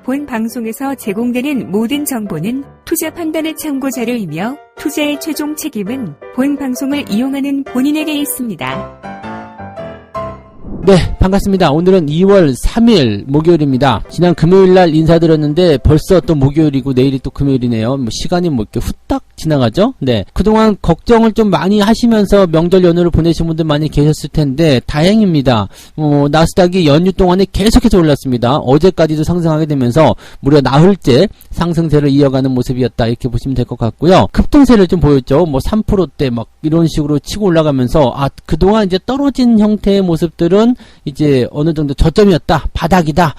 본 방송에서 제공되는 모든 정보는 투자 판단의 참고 자료이며 투자의 최종 책임은 본 방송을 이용하는 본인에게 있습니다. 네, 반갑습니다. 오늘은 2월 3일 목요일입니다. 지난 금요일날 인사드렸는데 벌써 또 목요일이고 내일이 또 금요일이네요. 시간이 이렇게 후딱 지나가죠? 네. 그동안 걱정을 좀 많이 하시면서 명절 연휴를 보내신 분들 많이 계셨을 텐데 다행입니다. 나스닥이 연휴 동안에 계속해서 올랐습니다. 어제까지도 상승하게 되면서 무려 나흘째 상승세를 이어가는 모습이었다. 이렇게 보시면 될 것 같고요. 급등세를 좀 보였죠. 3%대 막 이런 식으로 치고 올라가면서 그동안 이제 떨어진 형태의 모습들은 이제 어느 정도 저점이었다, 바닥이다,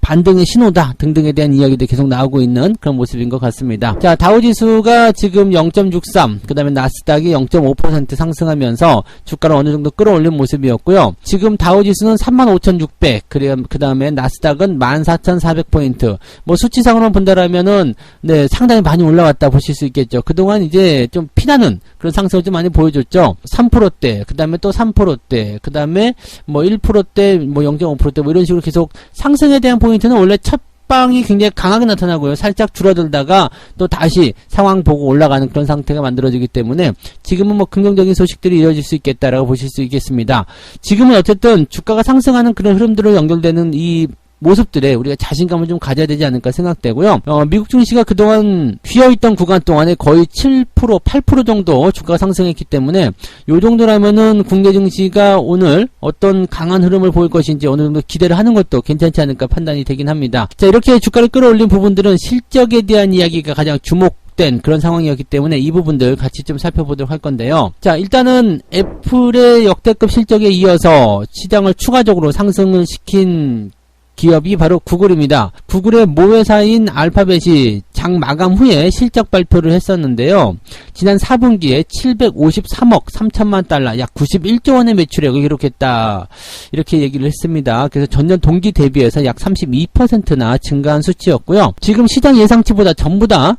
반등의 신호다 등등에 대한 이야기도 계속 나오고 있는 그런 모습인 것 같습니다. 자, 다우지수가 지금 0.63, 그 다음에 나스닥이 0.5% 상승하면서 주가를 어느 정도 끌어올린 모습이었고요. 지금 다우지수는 35,600, 그 다음에 나스닥은 14,400포인트. 수치상으로 본다라면은 네, 상당히 많이 올라왔다 보실 수 있겠죠. 그동안 이제 좀 피나는 그런 상승을 좀 많이 보여줬죠. 3%대, 그 다음에 또 3%대, 그 다음에 1%대, 0.5%대, 이런 식으로 계속 상승에 대한 포인트는 원래 첫 방이 굉장히 강하게 나타나고요. 살짝 줄어들다가 또 다시 상황 보고 올라가는 그런 상태가 만들어지기 때문에 지금은 긍정적인 소식들이 이어질 수 있겠다라고 보실 수 있겠습니다. 지금은 어쨌든 주가가 상승하는 그런 흐름들로 연결되는 이 모습들에 우리가 자신감을 좀 가져야 되지 않을까 생각되고요. 미국 증시가 그동안 휘어있던 구간 동안에 거의 7%, 8% 정도 주가가 상승했기 때문에 요 정도라면은 국내 증시가 오늘 어떤 강한 흐름을 보일 것인지 어느 정도 기대를 하는 것도 괜찮지 않을까 판단이 되긴 합니다. 자, 이렇게 주가를 끌어올린 부분들은 실적에 대한 이야기가 가장 주목된 그런 상황이었기 때문에 이 부분들 같이 좀 살펴보도록 할 건데요. 자, 일단은 애플의 역대급 실적에 이어서 시장을 추가적으로 상승을 시킨 기업이 바로 구글입니다. 구글의 모회사인 알파벳이 장 마감 후에 실적 발표를 했었는데요. 지난 4분기에 753억 3천만 달러, 약 91조 원의 매출액을 기록했다. 이렇게 얘기를 했습니다. 그래서 전년 동기 대비해서 약 32%나 증가한 수치였고요. 지금 시장 예상치보다 전부 다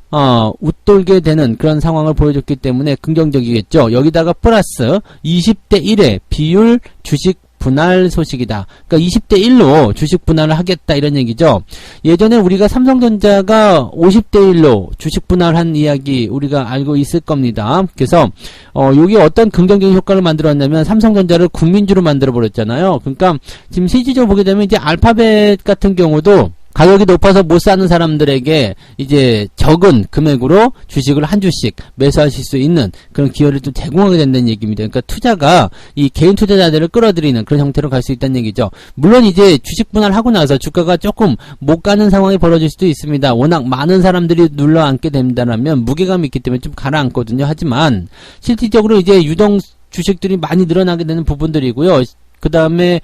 웃돌게 되는 그런 상황을 보여줬기 때문에 긍정적이겠죠. 여기다가 플러스 20대 1의 비율 주식 분할 소식이다. 그러니까 20대 1로 주식 분할을 하겠다 이런 얘기죠. 예전에 우리가 삼성전자가 50대 1로 주식 분할한 이야기 우리가 알고 있을 겁니다. 그래서 여기 어떤 긍정적인 효과를 만들었냐면 삼성전자를 국민주로 만들어 버렸잖아요. 그러니까 지금 실질적으로 보게 되면 이제 알파벳 같은 경우도 가격이 높아서 못 사는 사람들에게 이제 적은 금액으로 주식을 한 주씩 매수하실 수 있는 그런 기회를 좀 제공하게 된다는 얘기입니다. 그러니까 투자가 이 개인 투자자들을 끌어들이는 그런 형태로 갈 수 있다는 얘기죠. 물론 이제 주식 분할하고 나서 주가가 조금 못 가는 상황이 벌어질 수도 있습니다. 워낙 많은 사람들이 눌러앉게 된다면 무게감이 있기 때문에 좀 가라앉거든요. 하지만 실질적으로 이제 유동 주식들이 많이 늘어나게 되는 부분들이고요. 그 다음에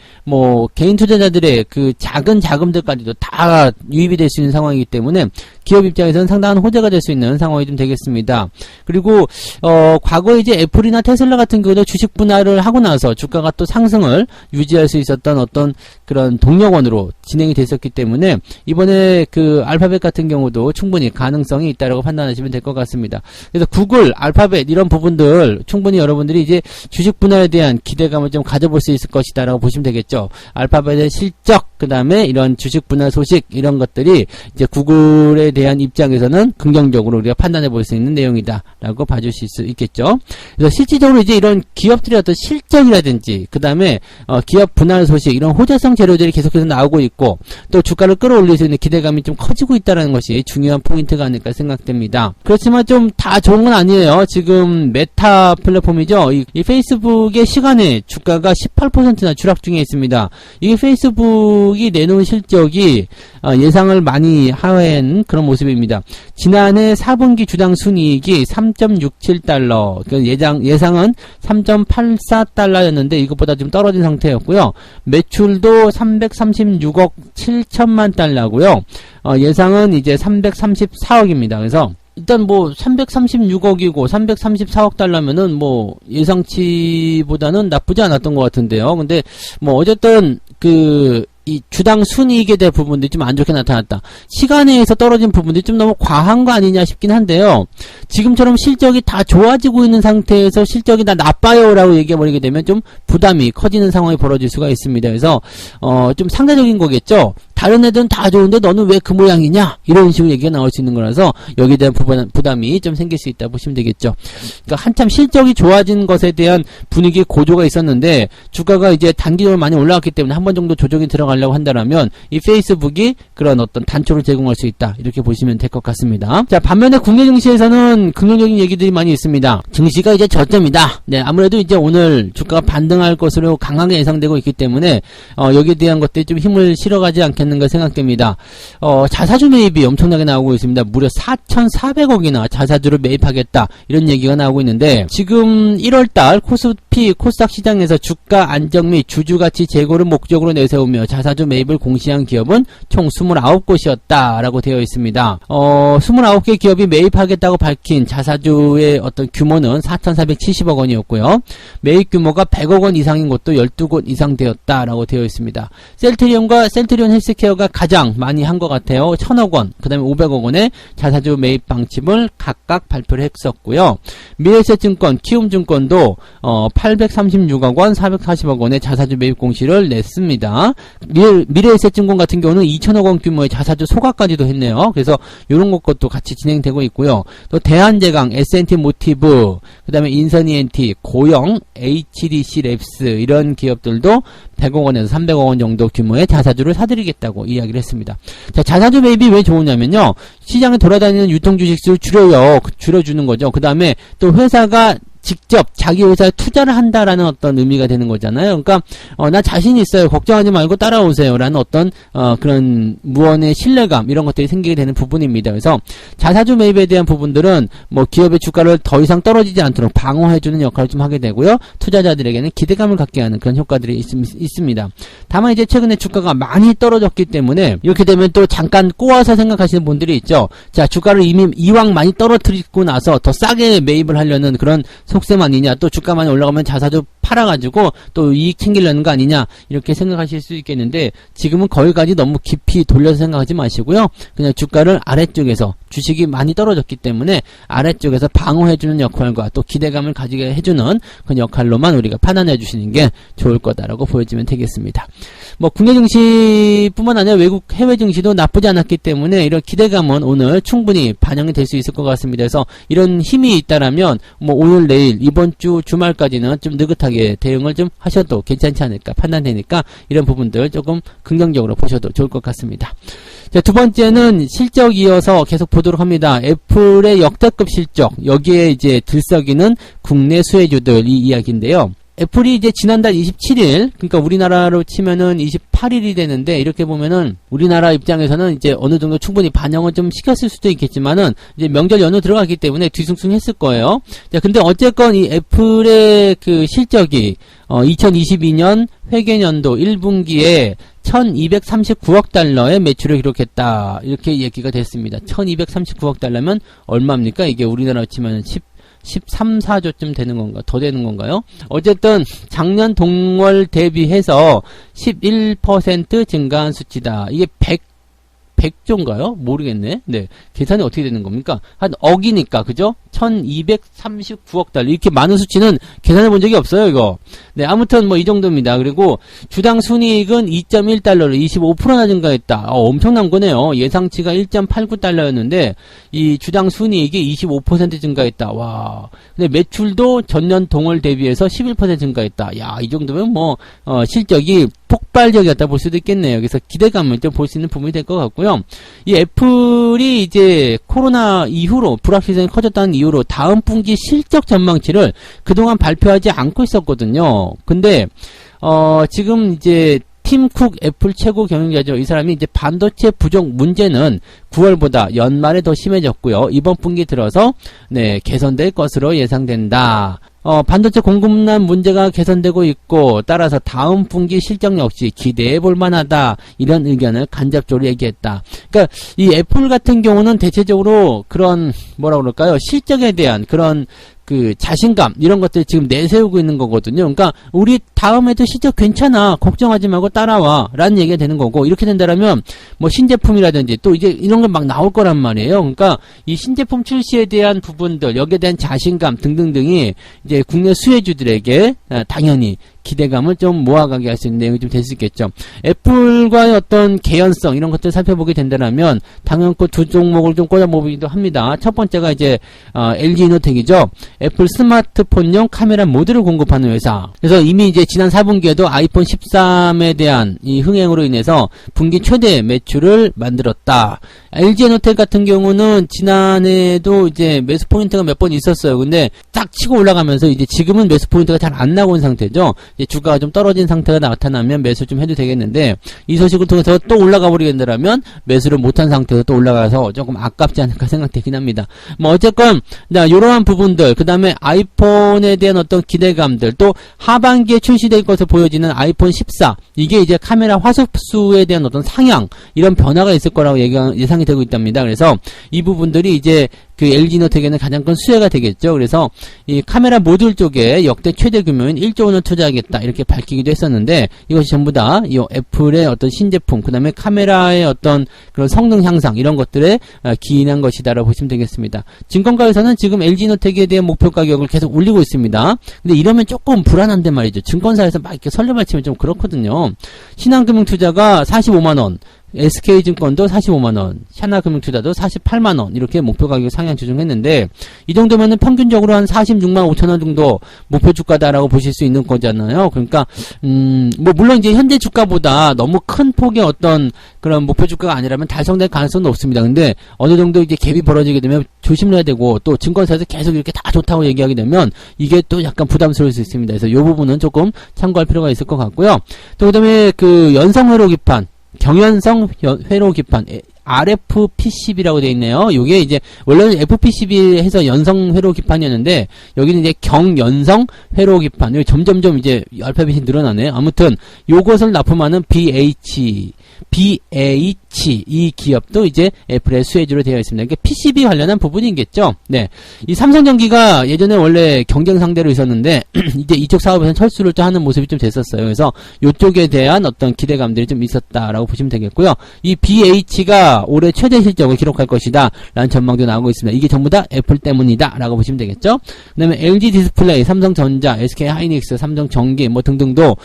개인 투자자들의 그 작은 자금들까지도 다 유입이 될 수 있는 상황이기 때문에 기업 입장에서는 상당한 호재가 될 수 있는 상황이 좀 되겠습니다. 그리고 과거에 이제 애플이나 테슬라 같은 경우도 주식 분할을 하고 나서 주가가 또 상승을 유지할 수 있었던 어떤 그런 동력원으로 진행이 됐었기 때문에 이번에 그 알파벳 같은 경우도 충분히 가능성이 있다라고 판단하시면 될 것 같습니다. 그래서 구글, 알파벳 이런 부분들 충분히 여러분들이 이제 주식 분할에 대한 기대감을 좀 가져볼 수 있을 것이다라고 보시면 되겠죠. 알파벳의 실적, 그 다음에 이런 주식 분할 소식 이런 것들이 이제 구글에 대한 입장에서는 긍정적으로 우리가 판단해 볼 수 있는 내용이다라고 봐주실 수 있겠죠. 그래서 실질적으로 이제 이런 기업들의 어떤 실적이라든지 그 다음에 기업 분할 소식 이런 호재성 재료들이 계속해서 나오고 있고 또 주가를 끌어올릴 수 있는 기대감이 좀 커지고 있다는 것이 중요한 포인트가 아닐까 생각됩니다. 그렇지만 좀 다 좋은 건 아니에요. 지금 메타 플랫폼이죠. 이 페이스북의 시간에 주가가 18%나 추락 중에 있습니다. 이 페이스북이 내놓은 실적이 예상을 많이 하회한 그런 모습입니다. 지난해 4분기 주당 순이익이 3.67달러, 예상은 3.84달러였는데 이것보다 좀 떨어진 상태였고요. 매출도 336억 7천만 달러고요. 예상은 이제 334억입니다. 그래서 일단 336억이고 334억 달러면은 예상치보다는 나쁘지 않았던 것 같은데요. 근데 어쨌든 이 주당 순이익에 대한 부분들이 좀 안 좋게 나타났다. 시간에 의해서 떨어진 부분들이 좀 너무 과한 거 아니냐 싶긴 한데요. 지금처럼 실적이 다 좋아지고 있는 상태에서 실적이 다 나빠요라고 얘기해버리게 되면 좀 부담이 커지는 상황이 벌어질 수가 있습니다. 그래서 좀 상대적인 거겠죠. 다른 애들은 다 좋은데 너는 왜 그 모양이냐? 이런 식으로 얘기가 나올 수 있는 거라서 여기에 대한 부담이 좀 생길 수 있다 보시면 되겠죠. 그러니까 한참 실적이 좋아진 것에 대한 분위기 고조가 있었는데 주가가 이제 단기적으로 많이 올라왔기 때문에 한 번 정도 조정이 들어가려고 한다면 이 페이스북이 그런 어떤 단초를 제공할 수 있다. 이렇게 보시면 될 것 같습니다. 자, 반면에 국내 증시에서는 긍정적인 얘기들이 많이 있습니다. 증시가 이제 저점이다. 네, 아무래도 이제 오늘 주가가 반등할 것으로 강하게 예상되고 있기 때문에 여기에 대한 것들이 좀 힘을 실어가지 않겠는가 생각됩니다. 자사주 매입이 엄청나게 나오고 있습니다. 무려 4,400억이나 자사주를 매입하겠다. 이런 얘기가 나오고 있는데 지금 1월달 코스피, 코스닥 시장에서 주가 안정 및 주주가치 제고를 목적으로 내세우며 자사주 매입을 공시한 기업은 총 29곳이었다라고 되어 있습니다. 29개 기업이 매입하겠다고 밝힌 자사주의 어떤 규모는 4,470억 원이었고요. 매입 규모가 100억 원 이상인 곳도 12곳 이상 되었다라고 되어 있습니다. 셀트리온과 셀트리온 헬스케어가 가장 많이 한 것 같아요. 1,000억 원, 그 다음에 500억 원의 자사주 매입 방침을 각각 발표를 했었고요. 미래에셋증권, 키움증권도 836억 원, 440억 원의 자사주 매입 공시를 냈습니다. 미래에셋증권 같은 경우는 2,000억 원 규모의 자사주 소각까지도 했네요. 그래서 이런 것도 같이 진행되고 있고요. 또 대한제강, S&T 모티브, 그 다음에 인선ENT, 고영, HDC 랩스 이런 기업들도 100억 원에서 300억 원 정도 규모의 자사주를 사들이겠다고 이야기를 했습니다. 자, 자사주 매입이 왜 좋으냐면요. 시장에 돌아다니는 유통주식수를 줄여주는 거죠. 그 다음에 또 회사가 직접 자기 회사에 투자를 한다라는 어떤 의미가 되는 거잖아요. 그러니까 나 자신 있어요. 걱정하지 말고 따라오세요라는 어떤 그런 무언의 신뢰감 이런 것들이 생기게 되는 부분입니다. 그래서 자사주 매입에 대한 부분들은 뭐 기업의 주가를 더 이상 떨어지지 않도록 방어해주는 역할을 좀 하게 되고요. 투자자들에게는 기대감을 갖게 하는 그런 효과들이 있습니다. 다만 이제 최근에 주가가 많이 떨어졌기 때문에 이렇게 되면 또 잠깐 꼬아서 생각하시는 분들이 있죠. 자, 주가를 이왕 많이 떨어뜨리고 나서 더 싸게 매입을 하려는 그런 속셈 아니냐, 또 주가 많이 올라가면 자사주 팔아가지고 또 이익 챙기려는 거 아니냐 이렇게 생각하실 수 있겠는데 지금은 거기까지 너무 깊이 돌려서 생각하지 마시고요. 그냥 주가를 아래쪽에서 주식이 많이 떨어졌기 때문에 아래쪽에서 방어해주는 역할과 또 기대감을 가지게 해주는 그런 역할로만 우리가 판단해 주시는 게 좋을 거다라고 보여지면 되겠습니다. 뭐 국내 증시뿐만 아니라 외국 해외 증시도 나쁘지 않았기 때문에 이런 기대감은 오늘 충분히 반영이 될 수 있을 것 같습니다. 그래서 이런 힘이 있다라면 뭐 오늘 내일 이번 주 주말까지는 좀 느긋하게 대응을 좀 하셔도 괜찮지 않을까 판단되니까 이런 부분들 조금 긍정적으로 보셔도 좋을 것 같습니다. 자, 두 번째는 실적 이어서 계속 보도록 합니다. 애플의 역대급 실적, 여기에 이제 들썩이는 국내 수혜주들 이 이야기인데요. 애플이 이제 지난달 27일, 그러니까 우리나라로 치면은 28일이 되는데, 이렇게 보면은 우리나라 입장에서는 이제 어느 정도 충분히 반영을 좀 시켰을 수도 있겠지만은, 이제 명절 연휴 들어갔기 때문에 뒤숭숭했을 거예요. 자, 근데 어쨌건 이 애플의 그 실적이, 2022년 회계년도 1분기에 1239억 달러의 매출을 기록했다. 이렇게 얘기가 됐습니다. 1239억 달러면 얼마입니까? 이게 우리나라로 치면 13, 14조쯤 되는 건가? 더 되는 건가요? 어쨌든 작년 동월 대비해서 11% 증가한 수치다. 이게 100조인가요? 모르겠네. 네. 계산이 어떻게 되는 겁니까? 한 억이니까, 그죠? 1239억 달러. 이렇게 많은 수치는 계산해 본 적이 없어요, 이거. 네, 아무튼 뭐 이 정도입니다. 그리고 주당 순이익은 2.1달러로 25%나 증가했다. 엄청난 거네요. 예상치가 1.89달러였는데, 이 주당 순이익이 25% 증가했다. 와. 근데 매출도 전년 동월 대비해서 11% 증가했다. 야, 이 정도면 뭐, 실적이 폭발적이었다 볼 수도 있겠네요. 그래서 기대감을 좀 볼 수 있는 부분이 될 것 같고요. 이 애플이 이제 코로나 이후로 불확실성이 커졌다는 이유로 다음 분기 실적 전망치를 그동안 발표하지 않고 있었거든요. 근데 지금 이제 팀 쿡 애플 최고 경영자죠. 이 사람이 이제 반도체 부족 문제는 9월보다 연말에 더 심해졌고요. 이번 분기 들어서 네, 개선될 것으로 예상된다. 반도체 공급난 문제가 개선되고 있고 따라서 다음 분기 실적 역시 기대해 볼 만하다. 이런 의견을 간접적으로 얘기했다. 그러니까 이 애플 같은 경우는 대체적으로 그런 뭐라 그럴까요? 실적에 대한 그런 그 자신감 이런 것들 지금 내세우고 있는 거거든요. 그러니까 우리 다음에도 실적 괜찮아, 걱정하지 말고 따라와 라는 얘기가 되는 거고, 이렇게 된다라면 뭐 신제품이라든지 또 이제 이런 게 막 나올 거란 말이에요. 그러니까 이 신제품 출시에 대한 부분들, 여기에 대한 자신감 등등등이 이제 국내 수혜주들에게 당연히 기대감을 좀 모아가게 할 수 있는 내용이 좀 될 수 있겠죠. 애플과의 어떤 개연성 이런 것들을 살펴보게 된다면 당연히 두 종목을 좀 꽂아보기도 합니다. 첫 번째가 이제 LG 이노텍이죠. 애플 스마트폰용 카메라 모듈을 공급하는 회사. 그래서 이미 이제 지난 4분기에도 아이폰 13에 대한 이 흥행으로 인해서 분기 최대 매출을 만들었다. LG 이노텍 같은 경우는 지난해에도 이제 매수 포인트가 몇 번 있었어요. 근데 딱 치고 올라가면서 이제 지금은 매수 포인트가 잘 안 나고 있는 상태죠. 이제 주가가 좀 떨어진 상태가 나타나면 매수 좀 해도 되겠는데, 이 소식을 통해서 또 올라가 버리게 된다면 매수를 못한 상태에서 또 올라가서 조금 아깝지 않을까 생각되긴 합니다. 뭐 어쨌건 이러한 부분들, 그 다음에 아이폰에 대한 어떤 기대감들, 또 하반기에 출시될 것으로 보여지는 아이폰 14, 이게 이제 카메라 화素수에 대한 어떤 상향, 이런 변화가 있을 거라고 예상이 되고 있답니다. 그래서 이 부분들이 이제 그 LG 이노텍에는 가장 큰 수혜가 되겠죠. 그래서 이 카메라 모듈 쪽에 역대 최대 규모인 1조 원을 투자하겠다 이렇게 밝히기도 했었는데, 이것이 전부 다 이 애플의 어떤 신제품, 그 다음에 카메라의 어떤 그런 성능 향상 이런 것들에 기인한 것이다라고 보시면 되겠습니다. 증권가에서는 지금 LG 이노텍에 대한 목표 가격을 계속 올리고 있습니다. 근데 이러면 조금 불안한데 말이죠. 증권사에서 막 이렇게 설레발치면 좀 그렇거든요. 신한금융투자가 45만원, SK증권도 45만원, 하나금융투자도 48만원, 이렇게 목표 가격 상향 조정했는데, 이 정도면은 평균적으로 한 46만 5천원 정도 목표 주가다라고 보실 수 있는 거잖아요. 그러니까, 뭐, 물론 이제 현재 주가보다 너무 큰 폭의 어떤 그런 목표 주가가 아니라면 달성될 가능성은 없습니다. 근데 어느 정도 이제 갭이 벌어지게 되면 조심을 해야 되고, 또 증권사에서 계속 이렇게 다 좋다고 얘기하게 되면 이게 또 약간 부담스러울 수 있습니다. 그래서 이 부분은 조금 참고할 필요가 있을 것 같고요. 또 그 다음에 그 연성회로 기판, 경연성 회로 기판, RFP12라고 되어 있네요. 요게 이제 원래는 FP12 해서 연성 회로 기판이었는데, 여기는 이제 경연성 회로 기판. 여기 점점점 이제 알파벳이 늘어나네. 아무튼 요것을 납품하는 BH 이 기업도 이제 애플의 수혜주로 되어 있습니다. 이게 PCB 관련한 부분이겠죠. 네. 이 삼성전기가 예전에 원래 경쟁 상대로 있었는데, 이제 이쪽 사업에서는 철수를 또 하는 모습이 좀 됐었어요. 그래서 이쪽에 대한 어떤 기대감들이 좀 있었다라고 보시면 되겠고요. 이 BH가 올해 최대 실적을 기록할 것이다 라는 전망도 나오고 있습니다. 이게 전부 다 애플 때문이다 라고 보시면 되겠죠. 그 다음에 LG 디스플레이, 삼성전자, SK 하이닉스, 삼성전기 뭐 등등도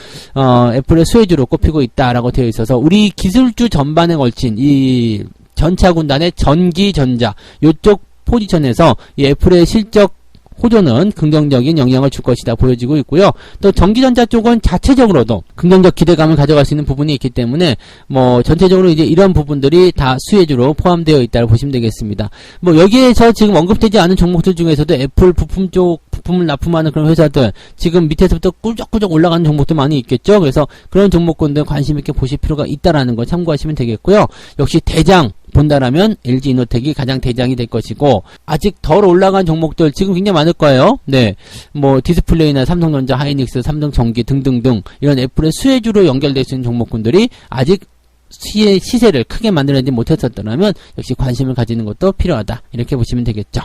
애플의 수혜주로 꼽히고 있다라고 되어 있어서, 우리 기술주 전반에 걸친 이 전차군단의 전기전자 요쪽 포지션에서 이 애플의 실적 호조는 긍정적인 영향을 줄 것이다 보여지고 있고요. 또 전기전자 쪽은 자체적으로도 긍정적 기대감을 가져갈 수 있는 부분이 있기 때문에 뭐 전체적으로 이제 이런 부분들이 다 수혜주로 포함되어 있다고 보시면 되겠습니다. 뭐 여기에서 지금 언급되지 않은 종목들 중에서도 애플 부품 쪽 부품을 납품하는 그런 회사들, 지금 밑에서부터 꿀쩍꿀쩍 올라가는 종목도 많이 있겠죠. 그래서 그런 종목군들 관심 있게 보실 필요가 있다라는 거 참고하시면 되겠고요. 역시 대장 본다라면 LG 이노텍이 가장 대장이 될 것이고, 아직 덜 올라간 종목들 지금 굉장히 많을 거예요. 네, 뭐 디스플레이나 삼성전자, 하이닉스, 삼성전기 등등등 이런 애플의 수혜주로 연결될 수 있는 종목군들이 아직 시세를 크게 만들어내지 못했었더라면 역시 관심을 가지는 것도 필요하다, 이렇게 보시면 되겠죠.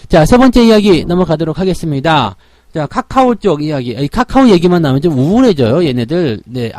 자, 세 번째 이야기 넘어가도록 하겠습니다. 자, 카카오 쪽 이야기. 카카오 얘기만 나오면 좀 우울해져요, 얘네들. 네,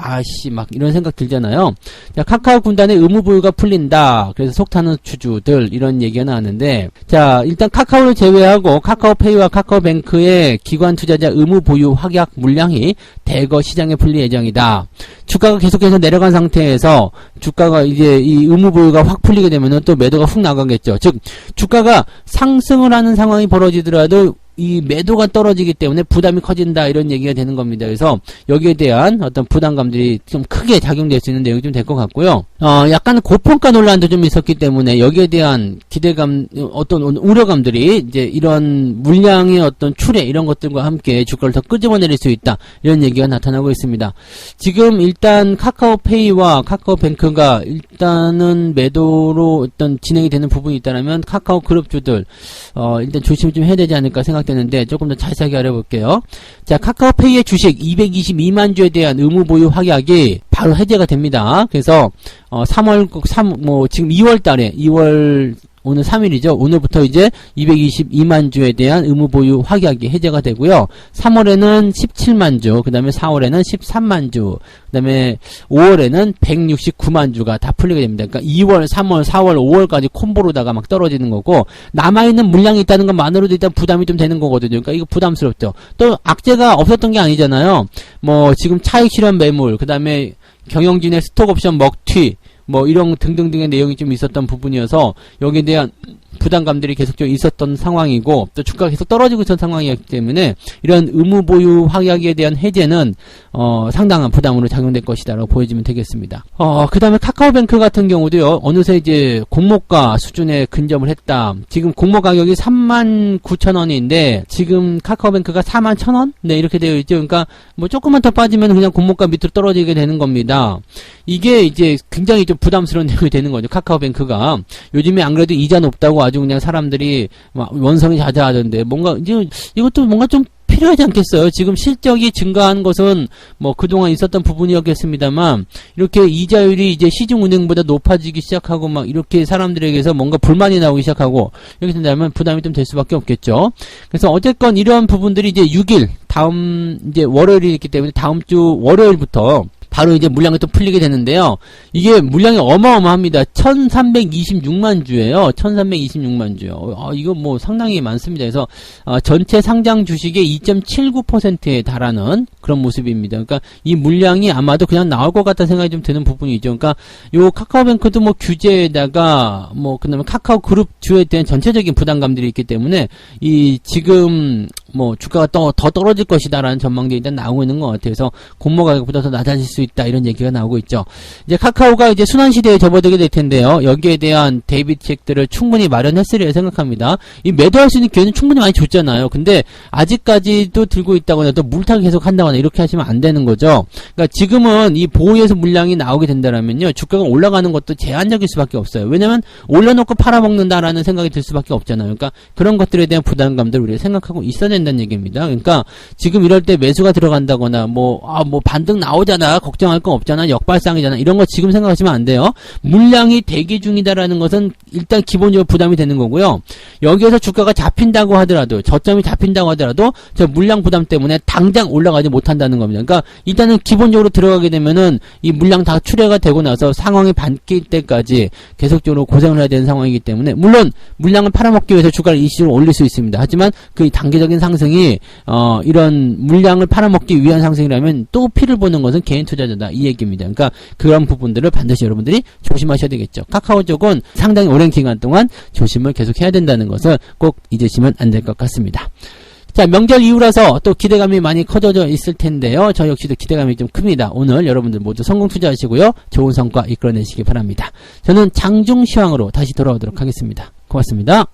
막 이런 생각 들잖아요. 자, 카카오 군단의 의무 보유가 풀린다. 그래서 속타는 주주들, 이런 얘기가 나왔는데, 자, 일단 카카오를 제외하고 카카오페이와 카카오뱅크의 기관 투자자 의무 보유 확약 물량이 대거 시장에 풀릴 예정이다. 주가가 계속해서 내려간 상태에서 주가가 이제 이 의무 보유가 확 풀리게 되면은 또 매도가 훅 나가겠죠. 즉, 주가가 상승을 하는 상황이 벌어지더라도 이 매도가 떨어지기 때문에 부담이 커진다, 이런 얘기가 되는 겁니다. 그래서 여기에 대한 어떤 부담감들이 좀 크게 작용될 수 있는 내용이 좀 될 것 같고요. 약간 고평가 논란도 좀 있었기 때문에 여기에 대한 기대감, 어떤 우려감들이 이제 이런 물량의 어떤 출회 이런 것들과 함께 주가를 더 끄집어내릴 수 있다, 이런 얘기가 나타나고 있습니다. 지금 일단 카카오페이와 카카오뱅크가 일단은 매도로 일단 진행이 되는 부분이 있다면 카카오 그룹주들 일단 조심을 좀 해야 되지 않을까 생각되는데, 조금 더 자세하게 알아볼게요. 자, 카카오페이의 주식 222만 주에 대한 의무 보유 확약이 바로 해제가 됩니다. 그래서 지금 2월 달에 2월 오늘 3일이죠. 오늘부터 이제 222만 주에 대한 의무 보유 확약이 해제가 되고요. 3월에는 17만 주, 그 다음에 4월에는 13만 주, 그 다음에 5월에는 169만 주가 다 풀리게 됩니다. 그러니까 2월, 3월, 4월, 5월까지 콤보로다가 막 떨어지는 거고, 남아있는 물량이 있다는 것만으로도 일단 부담이 좀 되는 거거든요. 그러니까 이거 부담스럽죠. 또 악재가 없었던 게 아니잖아요. 뭐 지금 차익 실현 매물, 그 다음에 경영진의 스톡 옵션 먹튀, 뭐 이런 등등등의 내용이 좀 있었던 부분이어서 여기에 대한 부담감들이 계속적으로 있었던 상황이고, 또 주가가 계속 떨어지고 있던 상황이었기 때문에 이런 의무 보유 확약에 대한 해제는 상당한 부담으로 작용될 것이다라고 보여지면 되겠습니다. 그 다음에 카카오뱅크 같은 경우도요, 어느새 이제 공모가 수준에 근접을 했다. 지금 공모 가격이 39,000원인데 지금 카카오뱅크가 41,000원? 네, 이렇게 되어 있죠. 그러니까 뭐 조금만 더 빠지면 그냥 공모가 밑으로 떨어지게 되는 겁니다. 이게 이제 굉장히 좀 부담스러운 내용이 되는 거죠. 카카오뱅크가 요즘에 안 그래도 이자 높다고 아주 그냥 사람들이 막 원성이 자자하던데, 뭔가 이제 이것도 뭔가 좀 필요하지 않겠어요? 지금 실적이 증가한 것은 뭐 그동안 있었던 부분이었겠습니다만, 이렇게 이자율이 이제 시중은행보다 높아지기 시작하고 막 이렇게 사람들에게서 뭔가 불만이 나오기 시작하고 이렇게 된다면 부담이 좀 될 수밖에 없겠죠. 그래서 어쨌건 이런 부분들이 이제 6일 다음 이제 월요일이 있기 때문에 다음 주 월요일부터 바로 이제 물량이 또 풀리게 되는데요. 이게 물량이 어마어마합니다. 1326만 주예요. 1326만 주요. 이거 뭐 상당히 많습니다. 그래서 전체 상장 주식의 2.79%에 달하는 그런 모습입니다. 그러니까 이 물량이 아마도 그냥 나올 것 같다는 생각이 좀 드는 부분이죠. 그러니까 요 카카오뱅크도 뭐 규제에다가 뭐 그다음에 카카오 그룹 주에 대한 전체적인 부담감들이 있기 때문에 이 지금 뭐 주가가 더 떨어질 것이다라는 전망들이 일단 나오고 있는 것 같아요. 그래서 공모 가격보다 더 낮아질 수 있다, 이런 얘기가 나오고 있죠. 이제 카카오가 이제 순환시대에 접어들게 될 텐데요. 여기에 대한 대비책들을 충분히 마련했으리라 생각합니다. 이 매도할 수 있는 기회는 충분히 많이 줬잖아요. 근데 아직까지도 들고 있다거나 또 물타기 계속 한다거나 이렇게 하시면 안 되는 거죠. 그러니까 지금은 이 보유에서 물량이 나오게 된다라면요, 주가가 올라가는 것도 제한적일 수밖에 없어요. 왜냐면 올려놓고 팔아먹는다라는 생각이 들 수밖에 없잖아요. 그러니까 그런 것들에 대한 부담감들을 우리가 생각하고 있어야 된다는 얘기입니다. 그러니까 지금 이럴 때 매수가 들어간다거나 뭐 반등 나오잖아, 걱정할 건 없잖아, 역발상이잖아, 이런 거 지금 생각하시면 안 돼요. 물량이 대기 중이다라는 것은 일단 기본적으로 부담이 되는 거고요. 여기에서 주가가 잡힌다고 하더라도, 저점이 잡힌다고 하더라도 저 물량 부담 때문에 당장 올라가지 못한다는 겁니다. 그러니까 일단은 기본적으로 들어가게 되면은 이 물량 다 출회가 되고 나서 상황이 바뀔 때까지 계속적으로 고생을 해야 되는 상황이기 때문에, 물론 물량을 팔아먹기 위해서 주가를 일시적으로 올릴 수 있습니다. 하지만 그 단계적인 상승이 이런 물량을 팔아먹기 위한 상승이라면 또 피를 보는 것은 개인 투자자다, 이 얘기입니다. 그러니까 그런 부분들을 반드시 여러분들이 조심하셔야 되겠죠. 카카오 쪽은 상당히 오랜 기간 동안 조심을 계속 해야 된다는 것을 꼭 잊으시면 안 될 것 같습니다. 자, 명절 이후라서 또 기대감이 많이 커져 있을 텐데요. 저 역시도 기대감이 좀 큽니다. 오늘 여러분들 모두 성공 투자하시고요, 좋은 성과 이끌어내시기 바랍니다. 저는 장중시황으로 다시 돌아오도록 하겠습니다. 고맙습니다.